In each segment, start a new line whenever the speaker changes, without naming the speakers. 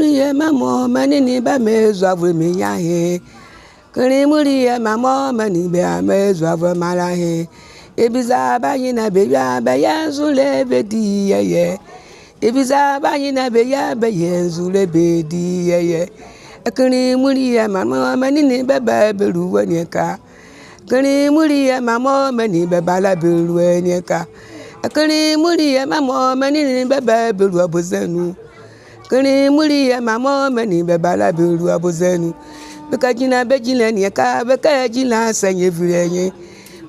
muriye mamo manini ba mezo avre minyahe. Kini muriye mamo mani be amezo avre malahe. Ebiza ba yina be ya be yenzule be di ye. Ebiza ba yina be ya be yenzule be di ye. Kini muriye mamo manini be ba be ruwanyeka. Kini muriye mamo mani be bala be ruwanyeka. Kini muriye mamo manini be ba be ruwabuzenu. Kini muriye mamo mani be bala be ruwabuzenu. Bekajina bejina nyeka bekajina sanye virenye.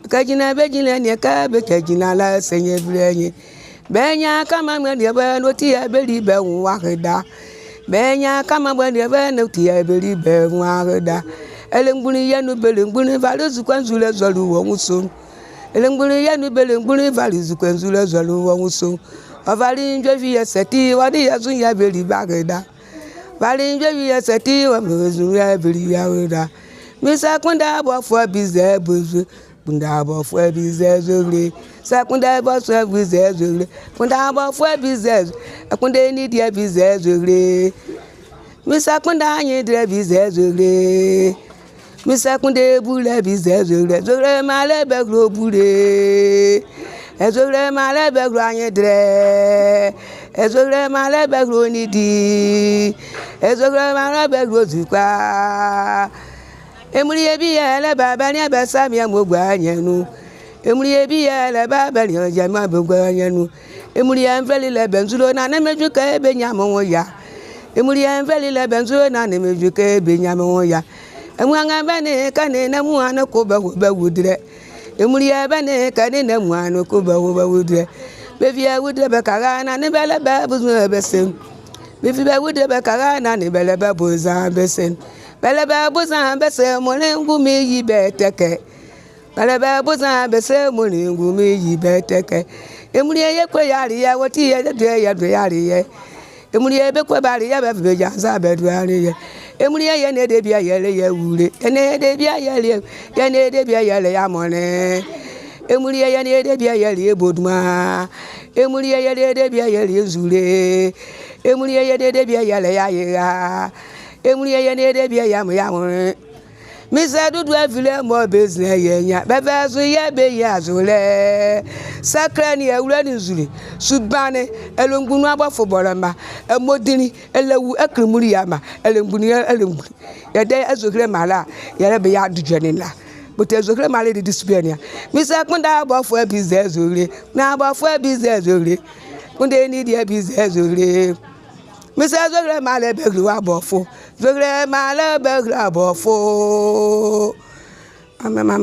Bekajina bejina nyeka bekajina la sanye virenye. Benya kama mwende be noti ya beli be nwaheda. Benya kama mwende be noti ya beli be nwaheda. Elengbuni yanu belengbuni valuzu kwanzule zolu wonguso. Elengbuni yanu belengbuni valuzu kwanzule zolu wonguso. Avali njevi ya seti wadi ya zun ya beli bageda. Vali njevi ya seti wa mwezu ya beli ya weda. Misa kunda bofwa bize buzu. Kunda bofwa bize zule. Sa kunda bofwa bize zule. Kunda bofwa bize zule. Kunda nidia bize zule. Misa kunda anyedre bize zule. Misa kunde bule bize zule. Zule male beglo bule. Ezole male beglo anyedre. Ezole male beglo nidi. Ezole male beglo zikwa. Emuri ebiye le baba ni abasa mi amogwa nyenu. Emuri ebiye le baba ni ojama bogwa nyenu. Emuri enveli le benzulo na nemejuka ebe nyamo ya. Emuri enveli le benzulo na nemejuka ebe nyamo ya. Emwanga bane kane na muano ko ba wudre. Emuri bane kane na muano ko ba wudre. Bevia wudre be kagana ne bele ba buzu besen. Bevi ba wudre be kagana ne bele ba buza besen. Bele ba buza besen mo ne ngumi yi beteke. Bele ba buza besen mo ne ngumi yi beteke. Emuri ye ko yari ya woti ye de ya de yari ye. Emuri be ko bari ya be janza be do yari ye. Emuri ye ne de bia yele ye wure. Ene de bia yele. Ye ne de bia yele ya mone. Emuri ye ne de bia yele boduma. Emuri ye de bia yele zure. Emuri ye de bia yele ya ya. Emuri ye ne de bia ya mo. Misa dudu avile mo business ye nya. Bebe zu ye be ya zule. Sakra ni ewure ni zule. Subane elongbunu abafo boramba. Emodini elewu ekrimuri yama. Elongbunu elongbunu. Ya de ezokre mala. Ya be ya dujenila. But ezokre mala di disipline. Misa kunda abafo business zule. Na abafo business zule. Kunde ni dia business zule. Misa zokre mala beglu abafo. Zokre mala beglu abafo. Mama